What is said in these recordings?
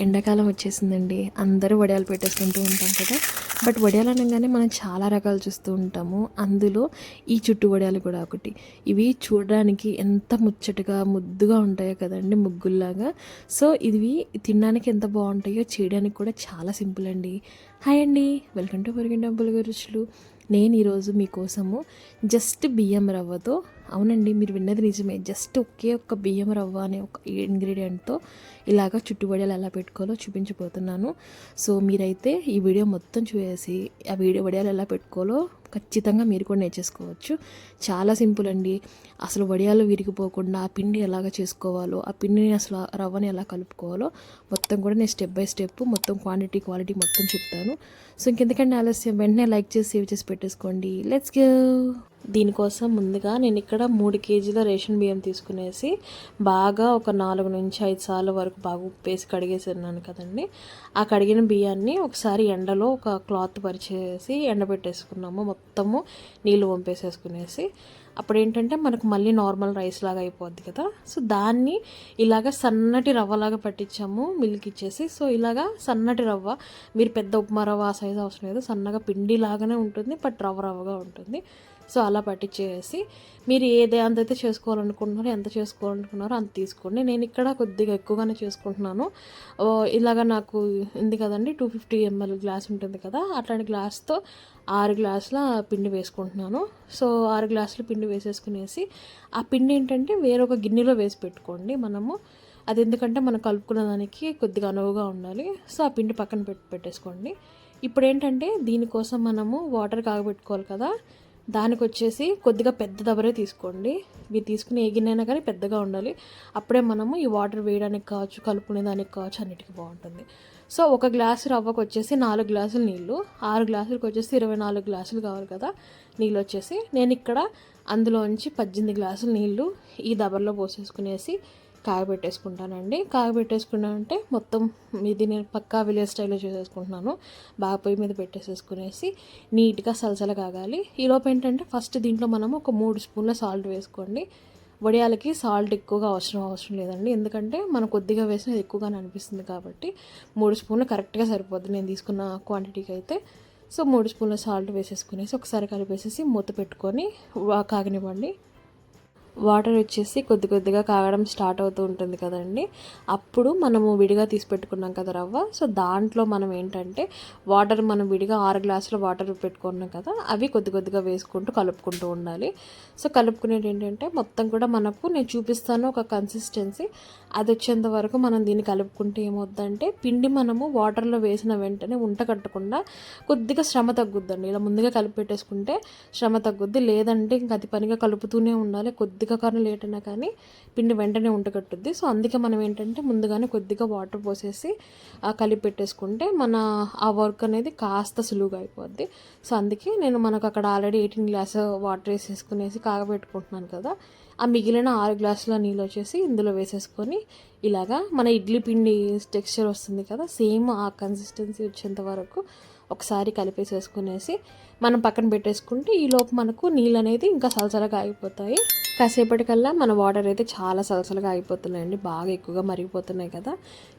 ఎండాకాలం వచ్చేసిందండి. అందరూ వడియాలు పెట్టేసుకుంటూ ఉంటాం కదా. బట్ వడియాలు అనగానే మనం చాలా రకాలు చూస్తూ ఉంటాము. అందులో ఈ చుట్టు వడియాలు కూడా ఒకటి. ఇవి చూడడానికి ఎంత ముచ్చటగా ముద్దుగా ఉంటాయో కదండి, ముగ్గుల్లాగా. సో ఇవి తినడానికి ఎంత బాగుంటాయో చేయడానికి కూడా చాలా సింపుల్ అండి. హాయ్ అండి, వెల్కమ్ టు పొరిగింటి డబ్బులు రుచులు. నేను ఈరోజు మీకోసము జస్ట్ బియ్యం రవ్వతో, అవునండి మీరు విన్నది నిజమే, జస్ట్ ఒకే ఒక్క బియ్యం రవ్వ అనే ఒక ఇంగ్రీడియంట్తో ఇలాగ చుట్టువడియాలు ఎలా పెట్టుకోవాలో చూపించబోతున్నాను. సో మీరైతే ఈ వీడియో మొత్తం చూసేసి ఆ వీడియో వడియాలు ఎలా పెట్టుకోవాలో ఖచ్చితంగా మీరు కూడా నేర్చేసుకోవచ్చు. చాలా సింపుల్ అండి. అసలు వడియాలు విరిగిపోకుండా ఆ పిండి ఎలాగ చేసుకోవాలో, ఆ పిండిని అసలు రవ్వని ఎలా కలుపుకోవాలో మొత్తం కూడా నేను స్టెప్ బై స్టెప్ మొత్తం క్వాలిటీ మొత్తం చెప్తాను. సో ఇంకెందుకంటే ఆలస్యం, వెంటనే లైక్ చేసి సేవ్ చేసి పెట్టేసుకోండి. Let's go. దీనికోసం ముందుగా నేను ఇక్కడ 3 కేజీల రేషన్ బియ్యం తీసుకునేసి బాగా ఒక 4 నుంచి 5 సార్లు వరకు బాగా ఉప్పేసి కడిగేసిన్నాను కదండి. ఆ కడిగిన బియ్యాన్ని ఒకసారి ఎండలో ఒక క్లాత్ పరిచేసి ఎండబెట్టేసుకున్నాము. మొత్తము నీళ్ళు వంపేసేసుకునేసి అప్పుడు ఏంటంటే మనకు మళ్ళీ నార్మల్ రైస్ లాగా అయిపోద్ది కదా. సో దాన్ని ఇలాగ సన్నటి రవ్వలాగా పట్టించాము మిల్క్ ఇచ్చేసి. సో ఇలాగా సన్నటి రవ్వ, మీరు పెద్ద ఉప్మా రవ్వ ఆ సైజు అవసరం లేదు, సన్నగా పిండి లాగానే ఉంటుంది, బట్ రవ్వగా ఉంటుంది. సో అలా పట్టించేసి మీరు ఏది ఎంతైతే చేసుకోవాలనుకుంటున్నారో, ఎంత చేసుకోవాలనుకున్నారో అంత తీసుకోండి. నేను ఇక్కడ కొద్దిగా ఎక్కువగానే చేసుకుంటున్నాను. ఇలాగ నాకు ఉంది కదండి, 250 ml గ్లాస్ ఉంటుంది కదా, అట్లాంటి గ్లాస్తో 6 గ్లాసుల పిండి వేసుకుంటున్నాను. సో 6 గ్లాసుల పిండి వేసేసుకునేసి ఆ పిండి ఏంటంటే వేరొక గిన్నెలో వేసి పెట్టుకోండి మనము. అది ఎందుకంటే మనం కలుపుకున్న దానికి కొద్దిగా అనువుగా ఉండాలి. సో ఆ పిండి పక్కన పెట్టేసుకోండి. ఇప్పుడు ఏంటంటే దీనికోసం మనము వాటర్ కాగబెట్టుకోవాలి కదా. దానికి వచ్చేసి కొద్దిగా పెద్ద దబరే తీసుకోండి. మీరు తీసుకునే ఏ గిన్నె అయినా కానీ పెద్దగా ఉండాలి. అప్పుడే మనము ఈ వాటర్ వేయడానికి కావచ్చు, కలుపుకునే దానికి కావచ్చు, అన్నిటికీ బాగుంటుంది. సో 1 గ్లాసు రవ్వకు వచ్చేసి 4 గ్లాసులు నీళ్ళు, 6 గ్లాసులకు వచ్చేసి 24 గ్లాసులు కావాలి కదా నీళ్ళు వచ్చేసి. నేను ఇక్కడ అందులోంచి 18 గ్లాసులు నీళ్ళు ఈ దబర్లో పోసేసుకునేసి కాగబెట్టేసుకుంటానండి. కాగబెట్టేసుకున్నానంటే మొత్తం ఇది నేను పక్కా విలేజ్ స్టైల్లో చేసేసుకుంటున్నాను. బాగా పొయ్యి మీద పెట్టేసేసుకునేసి నీట్గా సలసల కాగాలి. ఈలోపు ఏంటంటే ఫస్ట్ దీంట్లో మనము ఒక 3 స్పూన్ల సాల్ట్ వేసుకోండి. వడియాలకి సాల్ట్ ఎక్కువగా అవసరం లేదండి, ఎందుకంటే మనం కొద్దిగా వేసినా ఎక్కువగానే అనిపిస్తుంది కాబట్టి 3 స్పూన్లు కరెక్ట్గా సరిపోద్ది నేను తీసుకున్న క్వాంటిటీకి అయితే. సో 3 స్పూన్ల సాల్ట్ వేసేసుకునేసి ఒకసారి కలిపేసేసి మూత పెట్టుకొని కాగనివ్వండి. వాటర్ వచ్చేసి కొద్దిగా కాగడం స్టార్ట్ అవుతూ ఉంటుంది కదండి. అప్పుడు మనము విడిగా తీసి పెట్టుకున్నాం కదా రవ్వ. సో దాంట్లో మనం ఏంటంటే వాటర్, మనం విడిగా 6 గ్లాసుల వాటర్ పెట్టుకున్నాం కదా, అవి కొద్దిగా వేసుకుంటూ కలుపుకుంటూ ఉండాలి. సో కలుపుకునేది ఏంటంటే మొత్తం కూడా మనకు నేను చూపిస్తాను ఒక కన్సిస్టెన్సీ, అది వచ్చేంత వరకు మనం దీన్ని కలుపుకుంటే ఏమవుద్దంటే పిండి మనము వాటర్లో వేసిన వెంటనే ఉంట కట్టకుండా కొద్దిగా శ్రమ తగ్గుద్దండి. ఇలా ముందుగా కలిపి పెట్టేసుకుంటే శ్రమ తగ్గుద్ది. లేదంటే ఇంకా అది పనిగా కలుపుతూనే ఉండాలి. కొద్దిగా కానీ లేట్ అయినా కానీ పిండి వెంటనే ఉంటకట్టుద్ది. సో అందుకే మనం ఏంటంటే ముందుగానే కొద్దిగా వాటర్ పోసేసి కలిపి పెట్టేసుకుంటే మన ఆ వర్క్ అనేది కాస్త సులువుగా అయిపోద్ది. సో అందుకే నేను మనకు అక్కడ ఆల్రెడీ 18 గ్లాస్ వాటర్ వేసేసుకునేసి కాగబెట్టుకుంటున్నాను కదా, ఆ మిగిలిన 6 గ్లాసుల నీళ్ళు వచ్చేసి ఇందులో వేసేసుకొని ఇలాగా మన ఇడ్లీ పిండి టెక్స్చర్ వస్తుంది కదా, సేమ్ ఆ కన్సిస్టెన్సీ వచ్చేంత వరకు ఒకసారి కలిపేసేసుకునేసి మనం పక్కన పెట్టేసుకుంటే ఈలోపు మనకు నీళ్ళు అనేది ఇంకా సలసలగా అయిపోతాయి. కాసేపటికల్లా మన వాటర్ అయితే చాలా సలసలగా అయిపోతున్నాయండి, బాగా ఎక్కువగా మరిగిపోతున్నాయి కదా.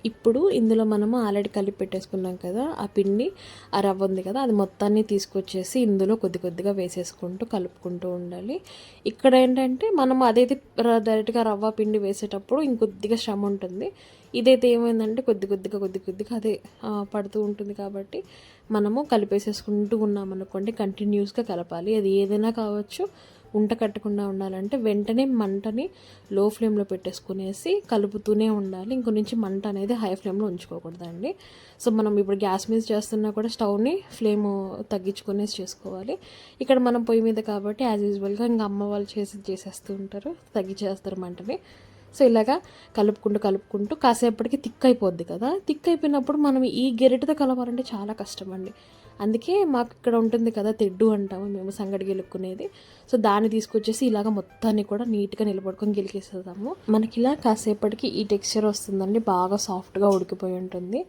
ఇప్పుడు ఇందులో మనము ఆల్రెడీ కలిపి పెట్టేసుకున్నాం కదా ఆ పిండి, ఆ రవ్వ ఉంది కదా, అది మొత్తాన్ని తీసుకొచ్చేసి ఇందులో కొద్దిగా వేసేసుకుంటూ కలుపుకుంటూ ఉండాలి. ఇక్కడ ఏంటంటే మనం అదైతే డైరెక్ట్గా రవ్వ పిండి వేసేటప్పుడు ఇంకొద్దిగా శ్రమ ఉంటుంది. ఇదైతే ఏమైందంటే కొద్దిగా అదే పడుతూ ఉంటుంది కాబట్టి మనము కలిపేసేసుకుంటూ ఉన్నామనుకోండి, కంటిన్యూస్గా కలపాలి. అది ఏదైనా కావచ్చు. ఉంట కట్టకుండా ఉండాలంటే వెంటనే మంటని లో ఫ్లేమ్లో పెట్టేసుకునేసి కలుపుతూనే ఉండాలి. ఇంకో నుంచి మంట అనేది హై ఫ్లేమ్లో ఉంచుకోకూడదండి. సో మనం ఇప్పుడు గ్యాస్ మీద చేస్తున్నా కూడా స్టవ్ని ఫ్లేమ్ తగ్గించుకునేసి చేసుకోవాలి. ఇక్కడ మనం పొయ్యి మీద కాబట్టి యాజ్ యూజువల్గా ఇంకా అమ్మ వాళ్ళు చేసేస్తూ ఉంటారు, తగ్గించేస్తారు మంటని. సో ఇలాగా కలుపుకుంటూ కాసేపటికి థిక్ అయిపోద్ది కదా. థిక్ అయిపోయినప్పుడు మనం ఈ గెరిటతో కలపాలంటే చాలా కష్టం అండి. అందుకే మాకు ఇక్కడ ఉంటుంది కదా తెడ్డు అంటాము మేము, సంగటి గెలుక్కునేది. సో దాన్ని తీసుకొచ్చేసి ఇలాగ మొత్తాన్ని కూడా నీట్గా నిలబడుకొని గెలికేసేద్దాము. మనకి ఇలా కాసేపటికి ఈ టెక్స్చర్ వస్తుందండి, బాగా సాఫ్ట్గా ఉడికిపోయి ఉంటుంది.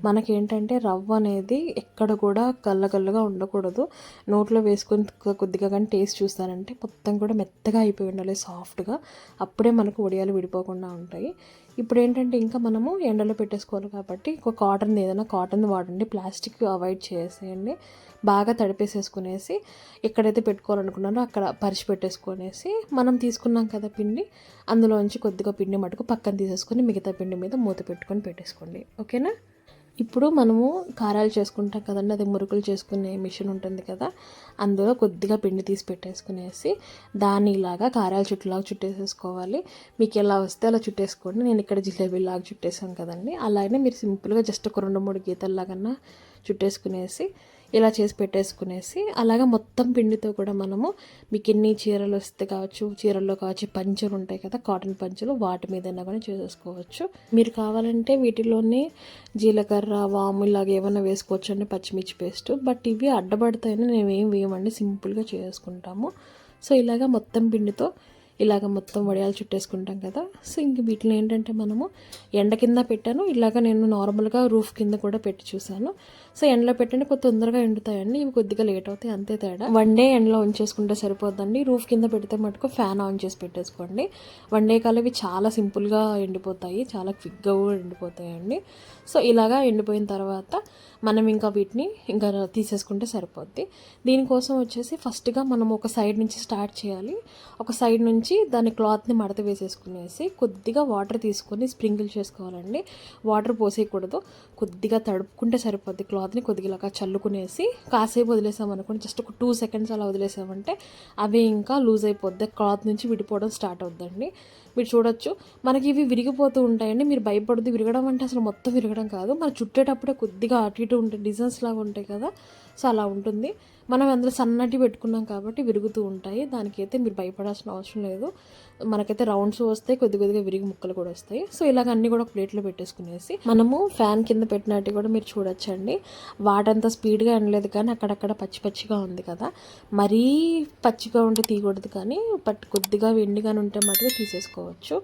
మనకేంటంటే రవ్వ అనేది ఎక్కడ కూడా గల్లగా ఉండకూడదు. నోట్లో వేసుకొని కొద్దిగా కానీ టేస్ట్ చూస్తానంటే మొత్తం కూడా మెత్తగా అయిపోయి ఉండాలి, సాఫ్ట్గా. అప్పుడే మనకు వడియాలు విడిపోకుండా ఉంటాయి. ఇప్పుడు ఏంటంటే ఇంకా మనము ఎండలో పెట్టేసుకోవాలి కాబట్టి ఒక కాటన్ ఏదైనా కాటన్ వాడండి, ప్లాస్టిక్ అవాయిడ్ చేసేయండి. బాగా తడిపేసేసుకునేసి ఎక్కడైతే పెట్టుకోవాలనుకున్నారో అక్కడ పరిచి పెట్టేసుకునేసి మనం తీసుకున్నాం కదా పిండి, అందులోంచి కొద్దిగా పిండి మటుకు పక్కన తీసేసుకొని మిగతా పిండి మీద మూత పెట్టుకొని పెట్టేసుకోండి. ఓకేనా. ఇప్పుడు మనము కారాలు చేసుకుంటాం కదండి, అది మురుకులు చేసుకునే మిషన్ ఉంటుంది కదా, అందులో కొద్దిగా పిండి తీసి పెట్టేసుకునేసి దాన్ని ఇలాగా కారాలు చుట్టూలాగా చుట్టేసేసుకోవాలి. మీకు ఎలా వస్తే అలా చుట్టేసుకోండి. నేను ఇక్కడ జిలేబీలాగా చుట్టేసాను కదండి, అలానే మీరు సింపుల్గా జస్ట్ ఒక 2-3 గీతల్లాగన్నా చుట్టేసుకునేసి ఇలా చేసి పెట్టేసుకునేసి అలాగా మొత్తం పిండితో కూడా మనము మీకు ఎన్ని చీరలు వస్తే కావచ్చు, చీరల్లో కావచ్చు పంచులు ఉంటాయి కదా, కాటన్ పంచులు, వాటి మీదైనా కూడా చేసేసుకోవచ్చు. మీరు కావాలంటే వీటిలోనే జీలకర్ర, వాము ఇలాగ ఏమైనా వేసుకోవచ్చు అండి, పచ్చిమిర్చి పేస్ట్. బట్ ఇవి అడ్డపడతాయని మేము ఏం వేయమండి, సింపుల్గా చేసుకుంటాము. సో ఇలాగ మొత్తం పిండితో ఇలాగ మొత్తం వడియాలు చుట్టేసుకుంటాం కదా. సో ఇంక వీటిని ఏంటంటే మనము ఎండ కింద పెట్టాను, ఇలాగ నేను నార్మల్గా రూఫ్ కింద కూడా పెట్టి చూసాను. సో ఎండలో పెట్టండి, కొద్ది తొందరగా ఎండుతాయండి, ఇవి కొద్దిగా లేట్ అవుతాయి, అంతే తేడా. 1 డే ఎండలో ఉంచేసుకుంటే సరిపోద్దండి. రూఫ్ కింద పెడితే మటుకు ఫ్యాన్ ఆన్ చేసి పెట్టేసుకోండి. 1 డే కాలం ఇవి చాలా సింపుల్గా ఎండిపోతాయి, చాలా క్విక్గా కూడా ఎండిపోతాయండి. సో ఇలాగా ఎండిపోయిన తర్వాత మనం ఇంకా వీటిని ఇంకా తీసేసుకుంటే సరిపోద్ది. దీనికోసం వచ్చేసి ఫస్ట్గా మనం ఒక సైడ్ నుంచి స్టార్ట్ చేయాలి. ఒక సైడ్ నుంచి దాని క్లాత్ని మడత వేసేసుకునేసి కొద్దిగా వాటర్ తీసుకొని స్ప్రింకిల్ చేసుకోవాలండి. వాటర్ పోసేయకూడదు, కొద్దిగా తడుపుకుంటే సరిపోద్ది. క్లాత్ని కొద్దిగా ఇలాగా చల్లుకునేసి కాసేపు వదిలేసామనుకోండి, జస్ట్ ఒక 2 seconds అలా వదిలేసామంటే అవి ఇంకా లూజ్ అయిపోద్ది, క్లాత్ నుంచి విడిపోవడం స్టార్ట్ అవుద్దండి. మీరు చూడొచ్చు, మనకి ఇవి విరిగిపోతూ ఉంటాయండి. మీరు భయపడద్దు, విరగడం అంటే అసలు మొత్తం విరగడం కాదు, మన చుట్టేటప్పుడే కొద్దిగా అటు ఇటు ఉంటాయి, డిజైన్స్ లాగా ఉంటాయి కదా, సో అలా ఉంటుంది. మనం అందులో సన్నటి పెట్టుకున్నాం కాబట్టి విరుగుతూ ఉంటాయి, దానికైతే మీరు భయపడాల్సిన అవసరం లేదు. మనకైతే రౌండ్స్ వస్తాయి, కొద్దిగా విరిగి ముక్కలు కూడా వస్తాయి. సో ఇలాగ అన్నీ కూడా ఒక ప్లేట్లో పెట్టేసుకునేసి మనము ఫ్యాన్ కింద పెట్టినట్టు కూడా మీరు చూడొచ్చండి. వాటంతా స్పీడ్గా ఎండలేదు కానీ అక్కడక్కడ పచ్చిగా ఉంది కదా, మరీ పచ్చిగా ఉంటే తీయకూడదు, కానీ కొద్దిగా ఎండిగానే ఉంటే మటుకు తీసేసుకోవచ్చు.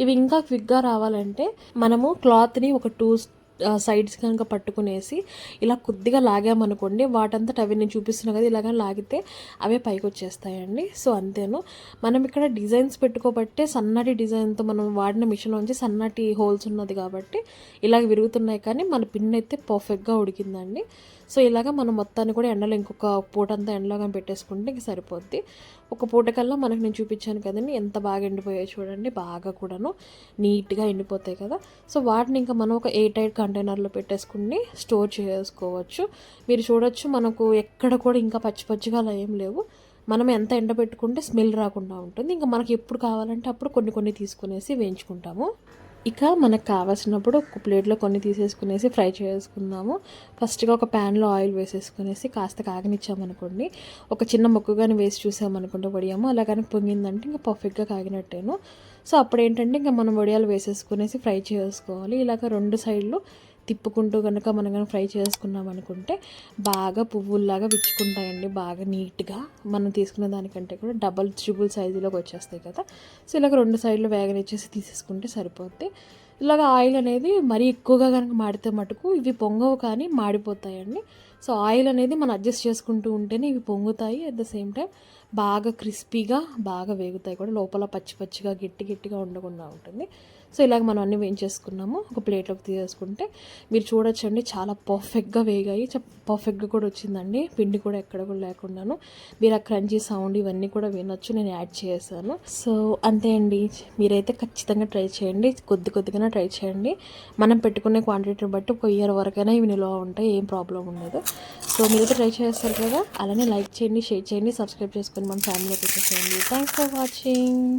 ఇవి ఇంకా క్విక్గా రావాలంటే మనము క్లాత్ని ఒక 2 సైడ్స్ కనుక పట్టుకునేసి ఇలా కొద్దిగా లాగామనుకోండి, వాటంతా అవి నేను చూపిస్తున్నా కదా, ఇలాగ లాగితే అవే పైకి వచ్చేస్తాయండి. సో అంతేను. మనం ఇక్కడ డిజైన్స్ పెట్టుకోబట్టే సన్నటి డిజైన్తో మనం వాడిన మిషన్ నుంచి సన్నటి హోల్స్ ఉన్నది కాబట్టి ఇలాగ విరుగుతున్నాయి, కానీ మన పిన్ అయితే పర్ఫెక్ట్గా ఉడికిందండి. సో ఇలాగ మనం మొత్తాన్ని కూడా ఎండలో ఇంకొక పూట అంతా ఎండలోగా పెట్టేసుకుంటే ఇంక సరిపోద్ది. ఒక పూట కల్లా మనకు నేను చూపించాను కదండి ఎంత బాగా ఎండిపోయాయి చూడండి, బాగా కూడాను నీట్గా ఎండిపోతాయి కదా. సో వాటిని ఇంకా మనం ఒక ఎయిర్ టైట్ కంటైనర్లో పెట్టేసుకుని స్టోర్ చేసుకోవచ్చు. మీరు చూడొచ్చు, మనకు ఎక్కడ కూడా ఇంకా పచ్చిగా అలా ఏం లేవు. మనం ఎంత ఎండ పెట్టుకుంటే స్మెల్ రాకుండా ఉంటుంది. ఇంకా మనకి ఎప్పుడు కావాలంటే అప్పుడు కొన్ని తీసుకునేసి వేయించుకుంటాము. ఇక మనకు కావాల్సినప్పుడు ఒక ప్లేట్లో కొన్ని తీసేసుకునేసి ఫ్రై చేసుకుందాము. ఫస్ట్గా ఒక ప్యాన్లో ఆయిల్ వేసేసుకునేసి కాస్త కాగనిచ్చామనుకోండి, ఒక చిన్న ముక్క కానీ వేసి చూసామనుకుంటే వడియాము అలా కానీ పొంగిందంటే ఇంకా పర్ఫెక్ట్గా కాగినట్టేను. సో అప్పుడు ఏంటంటే ఇంకా మనం వడియాలు వేసేసుకునేసి ఫ్రై చేసుకోవాలి. ఇలాగ 2 సైడ్లు తిప్పుకుంటూ కనుక మనం కనుక ఫ్రై చేసుకున్నాం అనుకుంటే బాగా పువ్వుల్లాగా విచ్చుకుంటాయండి, బాగా నీట్గా. మనం తీసుకున్న దానికంటే కూడా డబల్ ట్రిపుల్ సైజులోకి వచ్చేస్తాయి కదా. సో ఇలాగ 2 సైడ్లు వేగనిచ్చేసి తీసేసుకుంటే సరిపోద్ది. ఇలాగ ఆయిల్ అనేది మరీ ఎక్కువగా కనుక మాడితే మటుకు ఇవి పొంగవు కానీ మాడిపోతాయండి. సో ఆయిల్ అనేది మనం అడ్జస్ట్ చేసుకుంటూ ఉంటేనే ఇవి పొంగుతాయి, అట్ ద సేమ్ టైం బాగా క్రిస్పీగా బాగా వేగుతాయి కూడా, లోపల పచ్చిగా గట్టిగా ఉండకుండా ఉంటుంది. సో ఇలాగ మనం అన్నీ వేయించేసుకున్నాము, ఒక ప్లేట్లోకి తీసేసుకుంటే మీరు చూడొచ్చండి చాలా పర్ఫెక్ట్గా వేగాయి, పర్ఫెక్ట్గా కూడా వచ్చిందండి, పిండి కూడా ఎక్కడ కూడా లేకుండాను. మీరు ఆ క్రంచీ సౌండ్ ఇవన్నీ కూడా వినొచ్చు, నేను యాడ్ చేశాను. సో అంతే అండి, మీరైతే ఖచ్చితంగా ట్రై చేయండి, కొద్దిగానే ట్రై చేయండి. మనం పెట్టుకునే క్వాంటిటీని బట్టి ఒక ఇయర్ వరకైనా ఇవి నిల్వ ఉంటాయి, ఏం ప్రాబ్లం ఉండదు. సో మీరైతే ట్రై చేస్తారు కదా, అలానే లైక్ చేయండి, షేర్ చేయండి, సబ్స్క్రైబ్ చేసుకొని మన ఫ్యామిలీకి వచ్చేసేయండి. Thanks for watching.